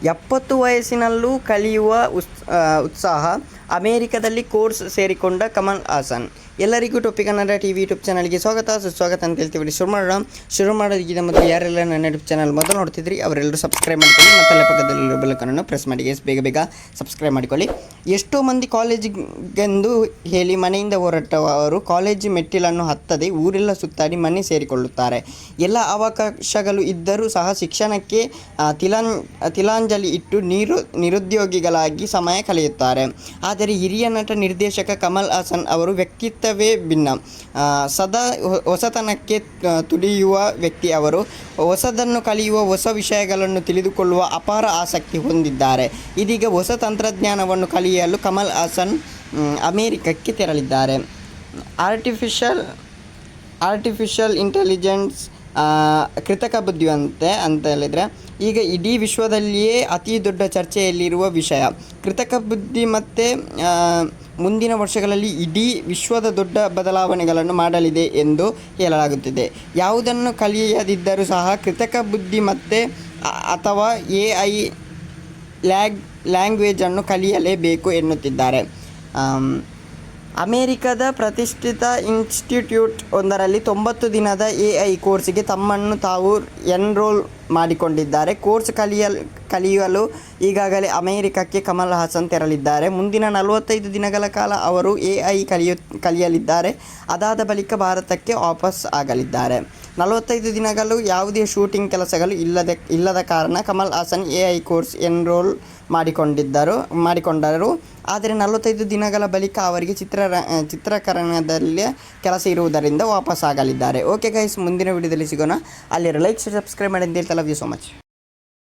70 ವಯಸ್ಸಿನಲ್ಲೂ ಕಲಿಯುವ ಉತ್ಸಾಹ, ಅಮೆರಿಕದಲ್ಲಿ ಕೋರ್ಸ್ ಸೇರಿಕೊಂಡ ಕಮಲ್ ಹಾಸನ್. ಎಲ್ಲರಿಗೂ ಟೊಪ್ಪಿ ಕನ್ನಡ ಟಿವಿ ಯೂಟ್ಯೂಬ್ ಚಾನಲ್ಗೆ ಸುಸ್ವಾಗತ ಅಂತ ಹೇಳ್ತೀವಿ. ಶುರು ಮಾಡೋದಕ್ಕಿಂತ ಮತ್ತು ಯಾರೆಲ್ಲ ನನ್ನ ಯೂಟ್ಯೂಬ್ ಚಾನಲ್ ಮೊದಲು ನೋಡ್ತಿದ್ರಿ ಅವರೆಲ್ಲರೂ ಸಬ್ಸ್ಕ್ರೈಬ್ ಮಾಡ್ಕೊಳ್ಳಿ ಮತ್ತು ಅಲ್ಲೇ ಪಕ್ಕದಲ್ಲಿರೋ ಬೆಲ್ಲಕ್ಕನ್ನು ಪ್ರೆಸ್ ಮಾಡಿ. ಬೇಗ ಸಬ್ಸ್ಕ್ರೈಬ್ ಮಾಡಿಕೊಳ್ಳಿ. ಎಷ್ಟೋ ಮಂದಿ ಕಾಲೇಜಿಗೆಂದು ಹೇಳಿ ಮನೆಯಿಂದ ಹೊರಟವರು ಕಾಲೇಜು ಮೆಟ್ಟಿಲನ್ನು ಹತ್ತದೆ ಊರೆಲ್ಲ ಸುತ್ತಾಡಿ ಮನೆ ಸೇರಿಕೊಳ್ಳುತ್ತಾರೆ. ಎಲ್ಲ ಅವಕಾಶಗಳು ಇದ್ದರೂ ಸಹ ಶಿಕ್ಷಣಕ್ಕೆ ತಿಲಾಂಜಲಿ ಇಟ್ಟು ನಿರುದ್ಯೋಗಿಗಳಾಗಿ ಸಮಯ ಕಳೆಯುತ್ತಾರೆ. ಆದರೆ ಹಿರಿಯ ನಟ ನಿರ್ದೇಶಕ ಕಮಲ್ ಹಾಸನ್ ಅವರು ವ್ಯಕ್ತಿತ್ವವೇ ಭಿನ್ನ. ಸದಾ ಹೊಸತನಕ್ಕೆ ತುಡಿಯುವ ವ್ಯಕ್ತಿ ಅವರು. ಹೊಸದನ್ನು ಕಲಿಯುವ, ಹೊಸ ವಿಷಯಗಳನ್ನು ತಿಳಿದುಕೊಳ್ಳುವ ಅಪಾರ ಆಸಕ್ತಿ ಹೊಂದಿದ್ದಾರೆ. ಇದೀಗ ಹೊಸ ತಂತ್ರಜ್ಞಾನವನ್ನು ಕಲಿಯಲು ಕಮಲ್ ಹಾಸನ್ ಅಮೆರಿಕಕ್ಕೆ ತೆರಳಿದ್ದಾರೆ. ಆರ್ಟಿಫಿಷಿಯಲ್ ಇಂಟೆಲಿಜೆನ್ಸ್, ಕೃತಕ ಬುದ್ಧಿವಂತೆ ಅಂತ ಹೇಳಿದರೆ ಈಗ ಇಡೀ ವಿಶ್ವದಲ್ಲಿಯೇ ಅತಿ ದೊಡ್ಡ ಚರ್ಚೆಯಲ್ಲಿರುವ ವಿಷಯ. ಕೃತಕ ಬುದ್ಧಿಮತ್ತೆ ಮುಂದಿನ ವರ್ಷಗಳಲ್ಲಿ ಇಡೀ ವಿಶ್ವದ ದೊಡ್ಡ ಬದಲಾವಣೆಗಳನ್ನು ಮಾಡಲಿದೆ ಎಂದು ಹೇಳಲಾಗುತ್ತಿದೆ. ಯಾವುದನ್ನು ಕಲಿಯದಿದ್ದರೂ ಸಹ ಕೃತಕ ಬುದ್ಧಿಮತ್ತೆ ಅಥವಾ AI ಲ್ಯಾಂಗ್ವೇಜನ್ನು ಕಲಿಯಲೇಬೇಕು ಎನ್ನುತ್ತಿದ್ದಾರೆ. ಅಮೆರಿಕದ ಪ್ರತಿಷ್ಠಿತ ಇನ್ಸ್ಟಿಟ್ಯೂಟ್ ಒಂದರಲ್ಲಿ 90 ದಿನದ AI ಕೋರ್ಸ್ಗೆ ತಮ್ಮನ್ನು ತಾವು ಎನ್ರೋಲ್ ಮಾಡಿಕೊಂಡಿದ್ದಾರೆ. ಕೋರ್ಸ್ ಕಲಿಯಲು ಈಗಾಗಲೇ ಅಮೆರಿಕಕ್ಕೆ ಕಮಲ್ ಹಾಸನ್ ತೆರಳಿದ್ದಾರೆ. ಮುಂದಿನ 45 ದಿನಗಳ ಕಾಲ ಅವರು AI ಕಲಿಯಲಿದ್ದಾರೆ. ಅದಾದ ಬಳಿಕ ಭಾರತಕ್ಕೆ ವಾಪಸ್ ಆಗಲಿದ್ದಾರೆ. 45 ದಿನಗಳು ಯಾವುದೇ ಶೂಟಿಂಗ್ ಕೆಲಸಗಳು ಇಲ್ಲದ ಕಾರಣ Kamal Haasan AI course enroll ಮಾಡಿಕೊಂಡರು. ಆದರೆ 45 ದಿನಗಳ ಬಳಿಕ ಅವರಿಗೆ ಚಿತ್ರೀಕರಣದಲ್ಲಿ ಕೆಲಸ ಇರುವುದರಿಂದ ವಾಪಸ್ ಆಗಲಿದ್ದಾರೆ. ಓಕೆ ಗೈಸ್, ಮುಂದಿನ ವಿಡಿಯೋದಲ್ಲಿ ಸಿಗೋಣ. ಅಲ್ಲಿರೋ ಲೈಕ್, ಸಬ್ಸ್ಕ್ರೈಬ್ ಮಾಡಿ ಅಂತ ಹೇಳ್ತಾ ಲವ್ ಯು ಸೋ ಮಚ್.